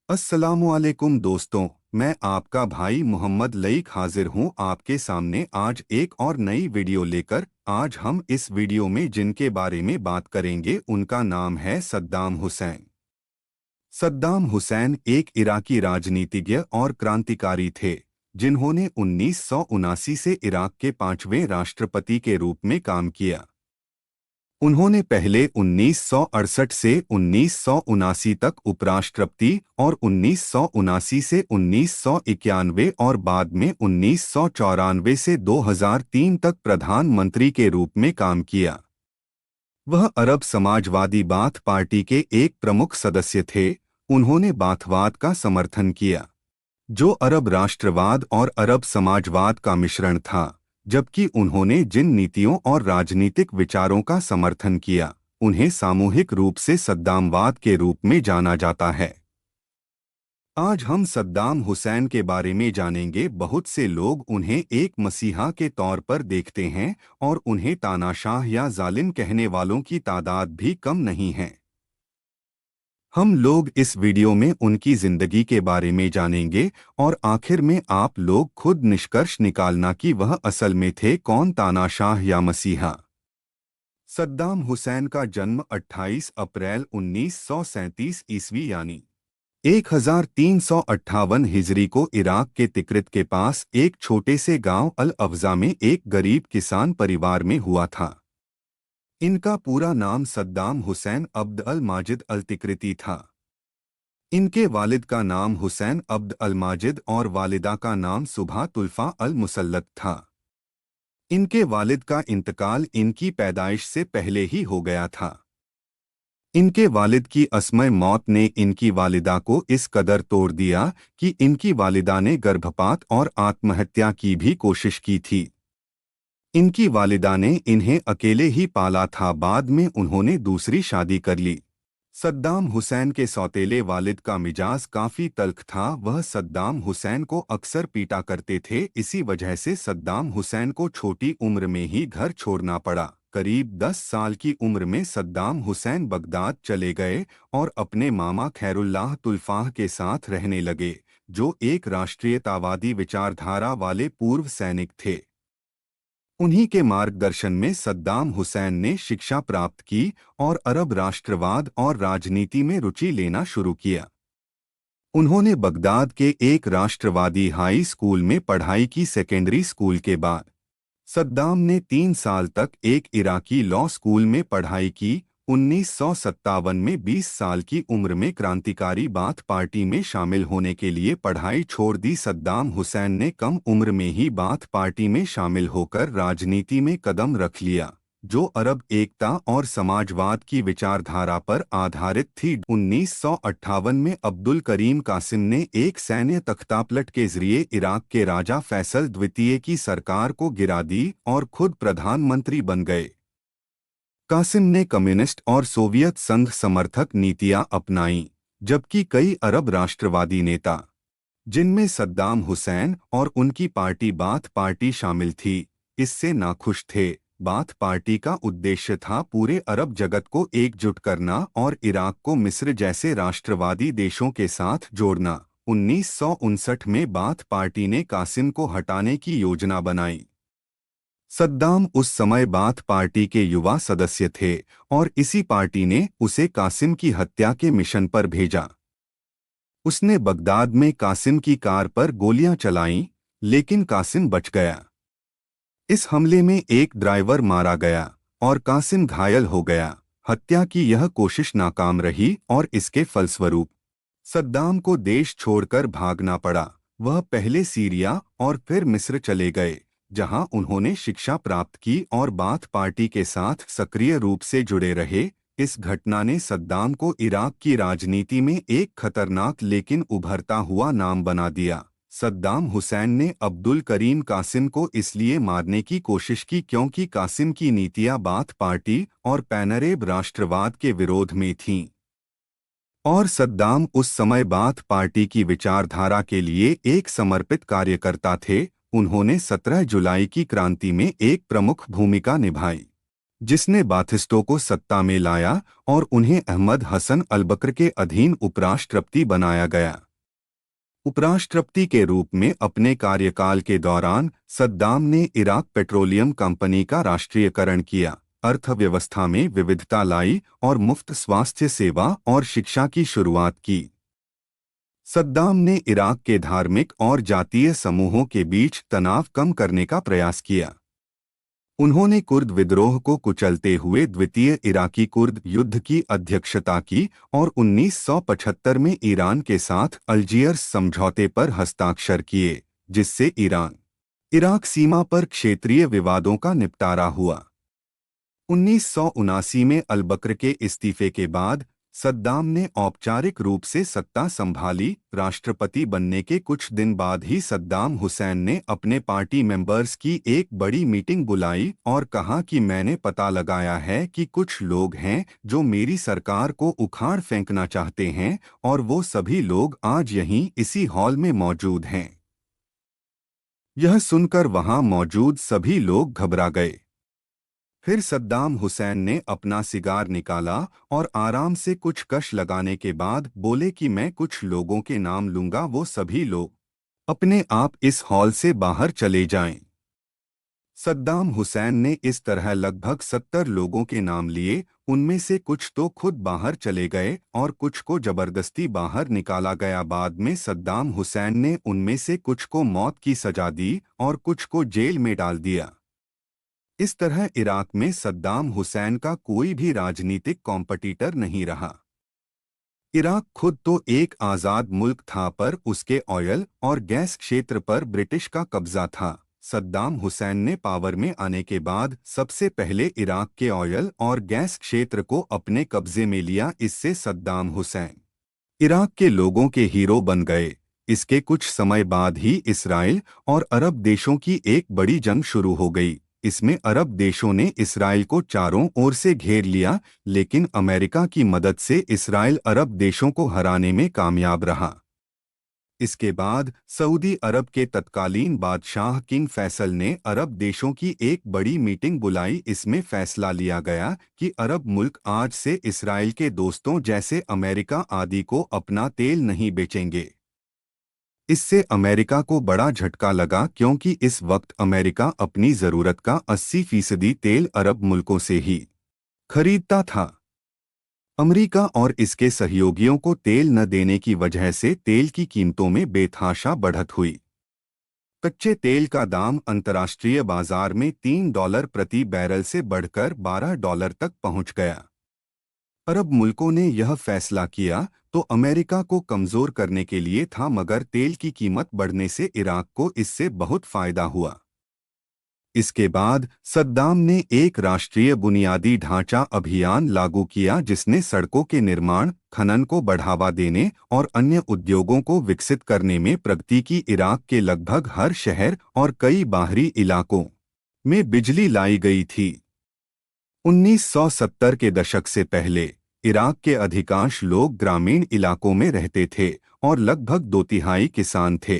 अस्सलामुअलैकुम दोस्तों, मैं आपका भाई मोहम्मद लईक हाजिर हूं आपके सामने आज एक और नई वीडियो लेकर। आज हम इस वीडियो में जिनके बारे में बात करेंगे उनका नाम है सद्दाम हुसैन। सद्दाम हुसैन एक इराकी राजनीतिज्ञ और क्रांतिकारी थे जिन्होंने 1979 से इराक के 5वें राष्ट्रपति के रूप में काम किया। उन्होंने पहले 1968 से 1979 तक उपराष्ट्रपति और 1979 से 1991 और बाद में 1994 से 2003 तक प्रधानमंत्री के रूप में काम किया। वह अरब समाजवादी बाथ पार्टी के एक प्रमुख सदस्य थे। उन्होंने बाथवाद का समर्थन किया, जो अरब राष्ट्रवाद और अरब समाजवाद का मिश्रण था, जबकि उन्होंने जिन नीतियों और राजनीतिक विचारों का समर्थन किया उन्हें सामूहिक रूप से सद्दामवाद के रूप में जाना जाता है। आज हम सद्दाम हुसैन के बारे में जानेंगे। बहुत से लोग उन्हें एक मसीहा के तौर पर देखते हैं और उन्हें तानाशाह या जालिम कहने वालों की तादाद भी कम नहीं है। हम लोग इस वीडियो में उनकी जिंदगी के बारे में जानेंगे और आखिर में आप लोग खुद निष्कर्ष निकालना कि वह असल में थे कौन, तानाशाह या मसीहा। सद्दाम हुसैन का जन्म 28 अप्रैल 1937 ईस्वी यानी 1358 हिजरी को इराक के तिक्रित के पास एक छोटे से गांव अल अफजा में एक गरीब किसान परिवार में हुआ था। इनका पूरा नाम सद्दाम हुसैन अब्द अल माजिद अल तिक्रिती था। इनके वालिद का नाम हुसैन अब्द अल माजिद और वालिदा का नाम सुबह तुल्फा अल मुसल्लत था। इनके वालिद का इंतकाल इनकी पैदाइश से पहले ही हो गया था। इनके वालिद की असमय मौत ने इनकी वालिदा को इस कदर तोड़ दिया कि इनकी वालिदा ने गर्भपात और आत्महत्या की भी कोशिश की थी। इनकी वालिदा ने इन्हें अकेले ही पाला था। बाद में उन्होंने दूसरी शादी कर ली। सद्दाम हुसैन के सौतेले वालिद का मिजाज काफी तल्ख था। वह सद्दाम हुसैन को अक्सर पीटा करते थे। इसी वजह से सद्दाम हुसैन को छोटी उम्र में ही घर छोड़ना पड़ा। करीब 10 साल की उम्र में सद्दाम हुसैन बगदाद चले गए और अपने मामा खैरुल्लाह तुल्फाह के साथ रहने लगे, जो एक राष्ट्रीयतावादी विचारधारा वाले पूर्व सैनिक थे। उन्हीं के मार्गदर्शन में सद्दाम हुसैन ने शिक्षा प्राप्त की और अरब राष्ट्रवाद और राजनीति में रुचि लेना शुरू किया। उन्होंने बगदाद के एक राष्ट्रवादी हाई स्कूल में पढ़ाई की। सेकेंडरी स्कूल के बाद सद्दाम ने 3 साल तक एक इराकी लॉ स्कूल में पढ़ाई की। 1957 में 20 साल की उम्र में क्रांतिकारी बाथ पार्टी में शामिल होने के लिए पढ़ाई छोड़ दी। सद्दाम हुसैन ने कम उम्र में ही बाथ पार्टी में शामिल होकर राजनीति में कदम रख लिया, जो अरब एकता और समाजवाद की विचारधारा पर आधारित थी। 1958 में अब्दुल करीम कासिम ने एक सैन्य तख्तापलट के जरिए इराक के राजा फैसल द्वितीय की सरकार को गिरा दी और खुद प्रधानमंत्री बन गए। कासिम ने कम्युनिस्ट और सोवियत संघ समर्थक नीतियां अपनाईं, जबकि कई अरब राष्ट्रवादी नेता, जिनमें सद्दाम हुसैन और उनकी पार्टी बाथ पार्टी शामिल थी, इससे नाखुश थे। बाथ पार्टी का उद्देश्य था पूरे अरब जगत को एकजुट करना और इराक को मिस्र जैसे राष्ट्रवादी देशों के साथ जोड़ना। 1959 में बाथ पार्टी ने कासिम को हटाने की योजना बनाई। सद्दाम उस समय बाथ पार्टी के युवा सदस्य थे और इसी पार्टी ने उसे कासिम की हत्या के मिशन पर भेजा। उसने बगदाद में कासिम की कार पर गोलियां चलाईं, लेकिन कासिम बच गया। इस हमले में एक ड्राइवर मारा गया और कासिम घायल हो गया। हत्या की यह कोशिश नाकाम रही और इसके फलस्वरूप सद्दाम को देश छोड़कर भागना पड़ा। वह पहले सीरिया और फिर मिस्र चले गए, जहां उन्होंने शिक्षा प्राप्त की और बाथ पार्टी के साथ सक्रिय रूप से जुड़े रहे। इस घटना ने सद्दाम को इराक की राजनीति में एक खतरनाक लेकिन उभरता हुआ नाम बना दिया। सद्दाम हुसैन ने अब्दुल करीम कासिम को इसलिए मारने की कोशिश की क्योंकि कासिम की नीतियां बाथ पार्टी और पैनरेब राष्ट्रवाद के विरोध में थीं, और सद्दाम उस समय बाथ पार्टी की विचारधारा के लिए एक समर्पित कार्यकर्ता थे। उन्होंने 17 जुलाई की क्रांति में एक प्रमुख भूमिका निभाई। जिसने बाथिस्टो को सत्ता में लाया और उन्हें अहमद हसन अलबकर के अधीन उपराष्ट्रपति बनाया गया। उपराष्ट्रपति के रूप में अपने कार्यकाल के दौरान सद्दाम ने इराक पेट्रोलियम कंपनी का राष्ट्रीयकरण किया, अर्थव्यवस्था में विविधता लाई और मुफ्त स्वास्थ्य सेवा और शिक्षा की शुरुआत की। सद्दाम ने इराक के धार्मिक और जातीय समूहों के बीच तनाव कम करने का प्रयास किया। उन्होंने कुर्द विद्रोह को कुचलते हुए द्वितीय इराकी कुर्द युद्ध की अध्यक्षता की और 1975 में ईरान के साथ अल्जीयर्स समझौते पर हस्ताक्षर किए, जिससे ईरान इराक सीमा पर क्षेत्रीय विवादों का निपटारा हुआ। 1979 में अलबकर के इस्तीफे के बाद सद्दाम ने औपचारिक रूप से सत्ता संभाली। राष्ट्रपति बनने के कुछ दिन बाद ही सद्दाम हुसैन ने अपने पार्टी मेंबर्स की एक बड़ी मीटिंग बुलाई और कहा कि मैंने पता लगाया है कि कुछ लोग हैं जो मेरी सरकार को उखाड़ फेंकना चाहते हैं और वो सभी लोग आज यहीं इसी हॉल में मौजूद हैं। यह सुनकर वहां मौजूद सभी लोग घबरा गए। फिर सद्दाम हुसैन ने अपना सिगार निकाला और आराम से कुछ कश लगाने के बाद बोले कि मैं कुछ लोगों के नाम लूंगा, वो सभी लोग अपने आप इस हॉल से बाहर चले जाएं। सद्दाम हुसैन ने इस तरह लगभग 70 लोगों के नाम लिए। उनमें से कुछ तो खुद बाहर चले गए और कुछ को जबरदस्ती बाहर निकाला गया। बाद में सद्दाम हुसैन ने उनमें से कुछ को मौत की सजा दी और कुछ को जेल में डाल दिया। इस तरह इराक में सद्दाम हुसैन का कोई भी राजनीतिक कॉम्पिटिटर नहीं रहा। इराक खुद तो एक आज़ाद मुल्क था, पर उसके ऑयल और गैस क्षेत्र पर ब्रिटिश का कब्जा था। सद्दाम हुसैन ने पावर में आने के बाद सबसे पहले इराक के ऑयल और गैस क्षेत्र को अपने कब्जे में लिया। इससे सद्दाम हुसैन इराक के लोगों के हीरो बन गए। इसके कुछ समय बाद ही इसराइल और अरब देशों की एक बड़ी जंग शुरू हो गई। इसमें अरब देशों ने इसराइल को चारों ओर से घेर लिया, लेकिन अमेरिका की मदद से इसराइल अरब देशों को हराने में कामयाब रहा। इसके बाद सऊदी अरब के तत्कालीन बादशाह किंग फैसल ने अरब देशों की एक बड़ी मीटिंग बुलाई। इसमें फैसला लिया गया कि अरब मुल्क आज से इसराइल के दोस्तों जैसे अमेरिका आदि को अपना तेल नहीं बेचेंगे। इससे अमेरिका को बड़ा झटका लगा, क्योंकि इस वक्त अमेरिका अपनी ज़रूरत का 80% तेल अरब मुल्कों से ही खरीदता था। अमेरिका और इसके सहयोगियों को तेल न देने की वजह से तेल की कीमतों में बेतहाशा बढ़त हुई। कच्चे तेल का दाम अंतर्राष्ट्रीय बाजार में $3 प्रति बैरल से बढ़कर $12 तक पहुंच गया। अरब मुल्कों ने यह फैसला किया तो अमेरिका को कमज़ोर करने के लिए था, मगर तेल की कीमत बढ़ने से इराक को इससे बहुत फ़ायदा हुआ। इसके बाद सद्दाम ने एक राष्ट्रीय बुनियादी ढांचा अभियान लागू किया, जिसने सड़कों के निर्माण, खनन को बढ़ावा देने और अन्य उद्योगों को विकसित करने में प्रगति की। इराक के लगभग हर शहर और कई बाहरी इलाकों में बिजली लाई गई थी। 1970 के दशक से पहले इराक के अधिकांश लोग ग्रामीण इलाकों में रहते थे और लगभग 2/3 किसान थे।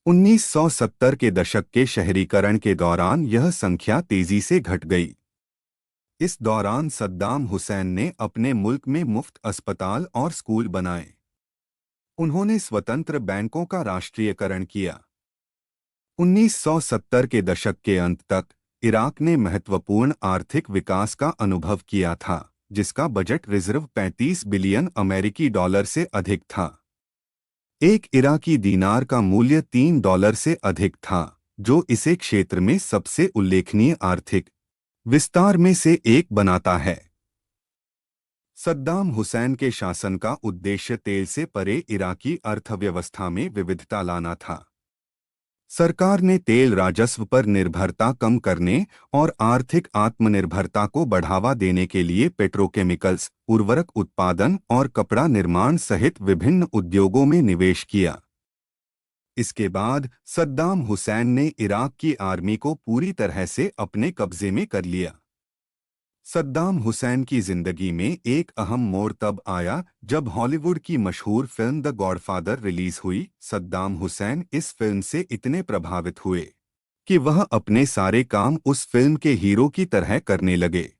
1970 के दशक के शहरीकरण के दौरान यह संख्या तेजी से घट गई। इस दौरान सद्दाम हुसैन ने अपने मुल्क में मुफ्त अस्पताल और स्कूल बनाए। उन्होंने स्वतंत्र बैंकों का राष्ट्रीयकरण किया। 1970 के दशक के अंत तक इराक ने महत्वपूर्ण आर्थिक विकास का अनुभव किया था, जिसका बजट रिजर्व 35 बिलियन अमेरिकी डॉलर से अधिक था। एक इराकी दीनार का मूल्य $3 से अधिक था, जो इसे क्षेत्र में सबसे उल्लेखनीय आर्थिक विस्तार में से एक बनाता है। सद्दाम हुसैन के शासन का उद्देश्य तेल से परे इराकी अर्थव्यवस्था में विविधता लाना था। सरकार ने तेल राजस्व पर निर्भरता कम करने और आर्थिक आत्मनिर्भरता को बढ़ावा देने के लिए पेट्रोकेमिकल्स, उर्वरक उत्पादन और कपड़ा निर्माण सहित विभिन्न उद्योगों में निवेश किया। इसके बाद सद्दाम हुसैन ने इराक की आर्मी को पूरी तरह से अपने कब्जे में कर लिया। सद्दाम हुसैन की जिंदगी में एक अहम मोड़ तब आया जब हॉलीवुड की मशहूर फिल्म द गॉडफादर रिलीज हुई। सद्दाम हुसैन इस फिल्म से इतने प्रभावित हुए कि वह अपने सारे काम उस फिल्म के हीरो की तरह करने लगे।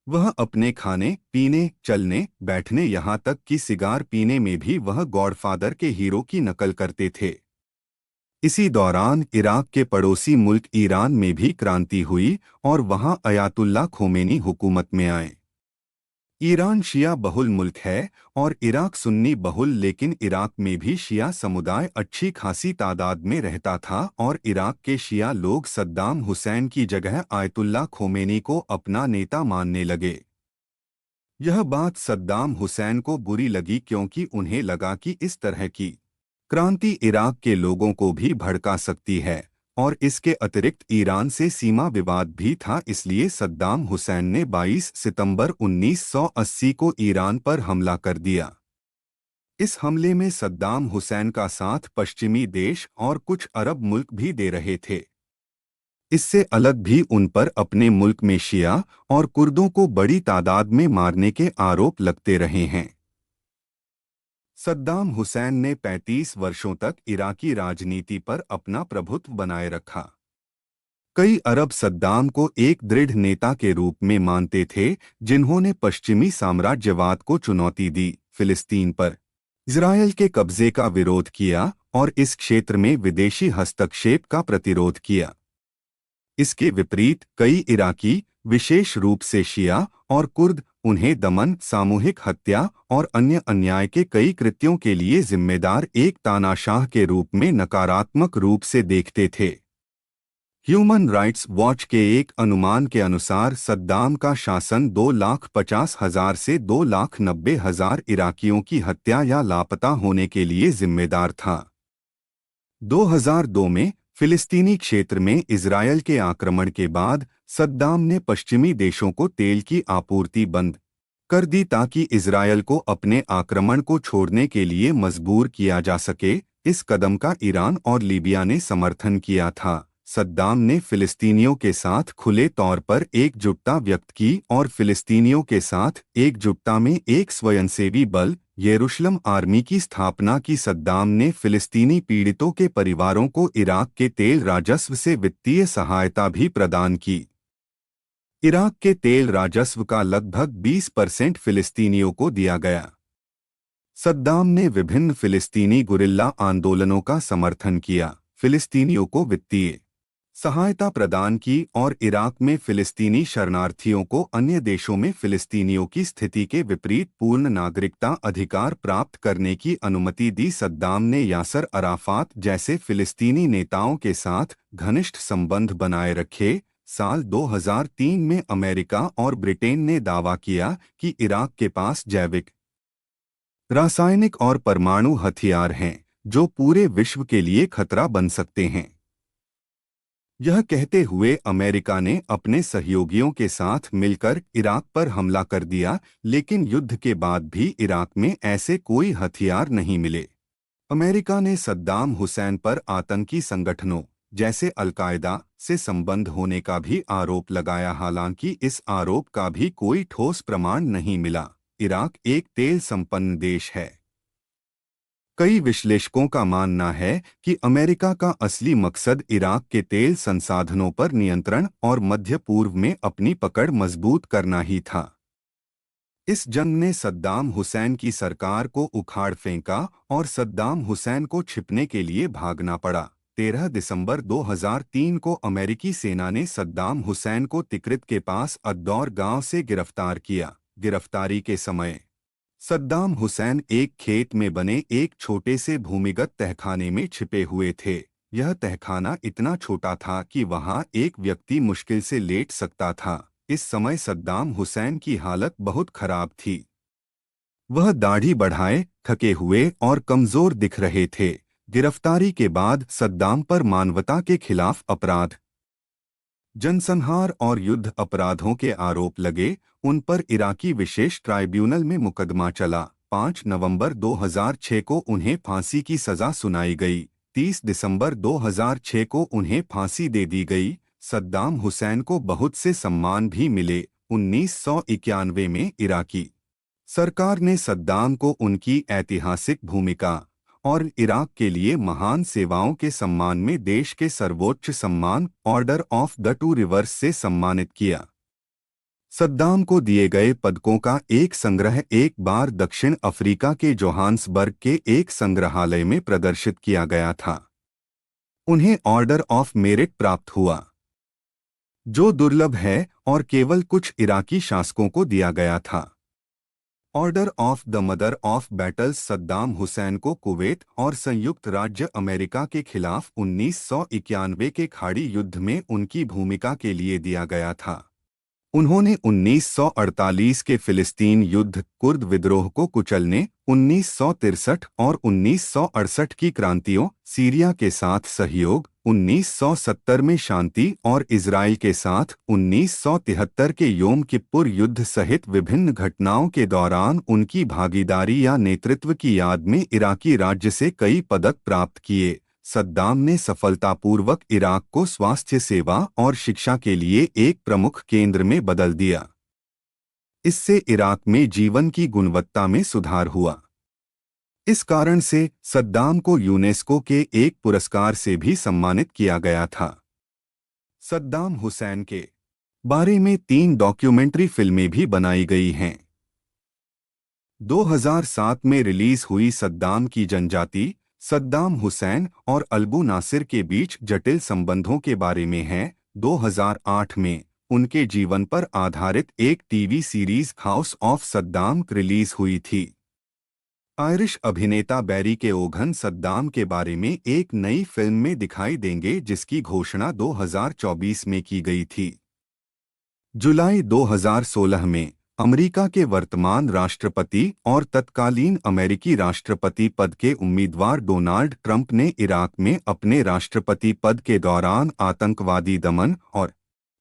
वह अपने खाने पीने, चलने बैठने, यहाँ तक कि सिगार पीने में भी वह गॉडफादर के हीरो की नकल करते थे। इसी दौरान इराक के पड़ोसी मुल्क ईरान में भी क्रांति हुई और वहां अयातुल्ला खोमेनी हुकूमत में आए। ईरान शिया बहुल मुल्क है और इराक सुन्नी बहुल, लेकिन इराक में भी शिया समुदाय अच्छी खासी तादाद में रहता था और इराक के शिया लोग सद्दाम हुसैन की जगह आयतुल्ला खोमेनी को अपना नेता मानने लगे। यह बात सद्दाम हुसैन को बुरी लगी क्योंकि उन्हें लगा कि इस तरह की क्रांति इराक के लोगों को भी भड़का सकती है और इसके अतिरिक्त ईरान से सीमा विवाद भी था। इसलिए सद्दाम हुसैन ने 22 सितंबर 1980 को ईरान पर हमला कर दिया। इस हमले में सद्दाम हुसैन का साथ पश्चिमी देश और कुछ अरब मुल्क भी दे रहे थे। इससे अलग भी उन पर अपने मुल्क में शिया और कुर्दों को बड़ी तादाद में मारने के आरोप लगते रहे हैं। सद्दाम हुसैन ने 35 वर्षों तक इराकी राजनीति पर अपना प्रभुत्व बनाए रखा। कई अरब सद्दाम को एक दृढ़ नेता के रूप में मानते थे, जिन्होंने पश्चिमी साम्राज्यवाद को चुनौती दी, फिलिस्तीन पर इजरायल के कब्जे का विरोध किया और इस क्षेत्र में विदेशी हस्तक्षेप का प्रतिरोध किया। इसके विपरीत कई इराकी, विशेष रूप से शिया और कुर्द, उन्हें दमन, सामूहिक हत्या और अन्य अन्याय के कई कृत्यों के लिए जिम्मेदार एक तानाशाह के रूप में नकारात्मक रूप से देखते थे। ह्यूमन राइट्स वॉच के एक अनुमान के अनुसार सद्दाम का शासन 2,50,000 से 2,90,000 इराकियों की हत्या या लापता होने के लिए जिम्मेदार था। 2002 में फिलिस्तीनी क्षेत्र में इजरायल के आक्रमण के बाद सद्दाम ने पश्चिमी देशों को तेल की आपूर्ति बंद कर दी ताकि इजरायल को अपने आक्रमण को छोड़ने के लिए मजबूर किया जा सके। इस कदम का ईरान और लीबिया ने समर्थन किया था। सद्दाम ने फिलिस्तीनियों के साथ खुले तौर पर एकजुटता व्यक्त की और फिलिस्तीनियों के साथ एकजुटता में एक स्वयंसेवी बल यरूशलेम आर्मी की स्थापना की। सद्दाम ने फिलिस्तीनी पीड़ितों के परिवारों को इराक के तेल राजस्व से वित्तीय सहायता भी प्रदान की। इराक के तेल राजस्व का लगभग 20% फिलिस्तीनियों को दिया गया। सद्दाम ने विभिन्न फिलिस्तीनी गुरिल्ला आंदोलनों का समर्थन किया, फिलिस्तीनियों को वित्तीय सहायता प्रदान की और इराक में फिलिस्तीनी शरणार्थियों को अन्य देशों में फिलिस्तीनियों की स्थिति के विपरीत पूर्ण नागरिकता अधिकार प्राप्त करने की अनुमति दी। सद्दाम ने यासर अराफात जैसे फिलिस्तीनी नेताओं के साथ घनिष्ठ संबंध बनाए रखे। साल 2003 में अमेरिका और ब्रिटेन ने दावा किया कि इराक के पास जैविक, रासायनिक और परमाणु हथियार हैं जो पूरे विश्व के लिए खतरा बन सकते हैं। यह कहते हुए अमेरिका ने अपने सहयोगियों के साथ मिलकर इराक पर हमला कर दिया, लेकिन युद्ध के बाद भी इराक में ऐसे कोई हथियार नहीं मिले। अमेरिका ने सद्दाम हुसैन पर आतंकी संगठनों जैसे अल-कायदा से संबंध होने का भी आरोप लगाया, हालांकि इस आरोप का भी कोई ठोस प्रमाण नहीं मिला। इराक एक तेल संपन्न देश है। कई विश्लेषकों का मानना है कि अमेरिका का असली मकसद इराक के तेल संसाधनों पर नियंत्रण और मध्य पूर्व में अपनी पकड़ मजबूत करना ही था। इस जंग ने सद्दाम हुसैन की सरकार को उखाड़ फेंका और सद्दाम हुसैन को छिपने के लिए भागना पड़ा। 13 दिसंबर 2003 को अमेरिकी सेना ने सद्दाम हुसैन को तिक्रित के पास अद्दौर गांव से गिरफ्तार किया। गिरफ्तारी के समय सद्दाम हुसैन एक खेत में बने एक छोटे से भूमिगत तहखाने में छिपे हुए थे। यह तहखाना इतना छोटा था कि वहां एक व्यक्ति मुश्किल से लेट सकता था। इस समय सद्दाम हुसैन की हालत बहुत खराब थी। वह दाढ़ी बढ़ाए, थके हुए और कमजोर दिख रहे थे। गिरफ्तारी के बाद सद्दाम पर मानवता के खिलाफ अपराध, जनसंहार और युद्ध अपराधों के आरोप लगे। उन पर इराकी विशेष ट्राइब्यूनल में मुकदमा चला। 5 नवंबर 2006 को उन्हें फांसी की सजा सुनाई गई। 30 दिसंबर 2006 को उन्हें फांसी दे दी गई। सद्दाम हुसैन को बहुत से सम्मान भी मिले। 1991 में इराकी सरकार ने सद्दाम को उनकी ऐतिहासिक भूमिका और इराक के लिए महान सेवाओं के सम्मान में देश के सर्वोच्च सम्मान order of the two reverse से सम्मानित किया। सद्दाम को दिए गए पदकों का एक संग्रह एक बार दक्षिण अफ्रीका के जोहान्सबर्ग के एक संग्रहालय में प्रदर्शित किया गया था। उन्हें ऑर्डर ऑफ मेरिट प्राप्त हुआ, जो दुर्लभ है और केवल कुछ इराकी शासकों को दिया गया था। Order of the mother of battles Saddam Hussain को कुवैत और संयुक्त राज्य अमेरिका के खिलाफ 1991 के खाड़ी युद्ध में उनकी भूमिका के लिए दिया गया था। उन्होंने 1948 के फिलिस्तीन युद्ध, कुर्द विद्रोह को कुचलने, 1963 और 1968 की क्रांतियों, सीरिया के साथ सहयोग, 1970 में शांति और इजराइल के साथ 1973 के योम किप्पुर युद्ध सहित विभिन्न घटनाओं के दौरान उनकी भागीदारी या नेतृत्व की याद में इराकी राज्य से कई पदक प्राप्त किए। सद्दाम ने सफलतापूर्वक इराक को स्वास्थ्य सेवा और शिक्षा के लिए एक प्रमुख केंद्र में बदल दिया। इससे इराक में जीवन की गुणवत्ता में सुधार हुआ। इस कारण से सद्दाम को यूनेस्को के एक पुरस्कार से भी सम्मानित किया गया था। सद्दाम हुसैन के बारे में 3 डॉक्यूमेंट्री फिल्में भी बनाई गई हैं। 2007 में रिलीज हुई सद्दाम की जनजाति सद्दाम हुसैन और अल्बू नासिर के बीच जटिल संबंधों के बारे में है। 2008 में उनके जीवन पर आधारित एक TV series house of Saddam release हुई थी। आयरिश अभिनेता बैरी केओघन सद्दाम के बारे में एक नई फिल्म में दिखाई देंगे, जिसकी घोषणा 2024 में की गई थी। जुलाई 2016 में अमेरिका के वर्तमान राष्ट्रपति और तत्कालीन अमेरिकी राष्ट्रपति पद के उम्मीदवार डोनाल्ड ट्रंप ने इराक में अपने राष्ट्रपति पद के दौरान आतंकवादी दमन और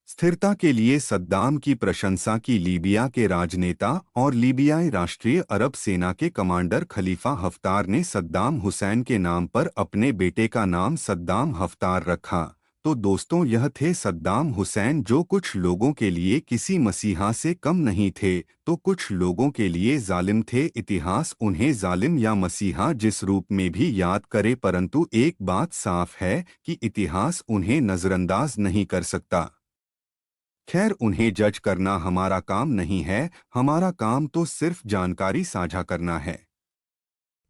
स्थिरता के लिए सद्दाम की प्रशंसा की। लीबिया के राजनेता और लीबियाई राष्ट्रीय अरब सेना के कमांडर खलीफा हफ्तार ने सद्दाम हुसैन के नाम पर अपने बेटे का नाम सद्दाम हफ्तार रखा। तो दोस्तों, यह थे सद्दाम हुसैन, जो कुछ लोगों के लिए किसी मसीहा से कम नहीं थे तो कुछ लोगों के लिए जालिम थे। इतिहास उन्हें जालिम या मसीहा जिस रूप में भी याद करे, परंतु एक बात साफ है कि इतिहास उन्हें नजरअंदाज नहीं कर सकता। खैर, उन्हें जज करना हमारा काम नहीं है, हमारा काम तो सिर्फ जानकारी साझा करना है।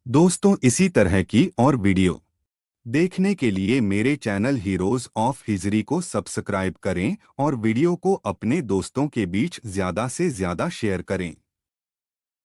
दोस्तों, इसी तरह की और वीडियो देखने के लिए मेरे चैनल हीरोज ऑफ हिजरी को सब्सक्राइब करें और वीडियो को अपने दोस्तों के बीच ज़्यादा से ज़्यादा शेयर करें।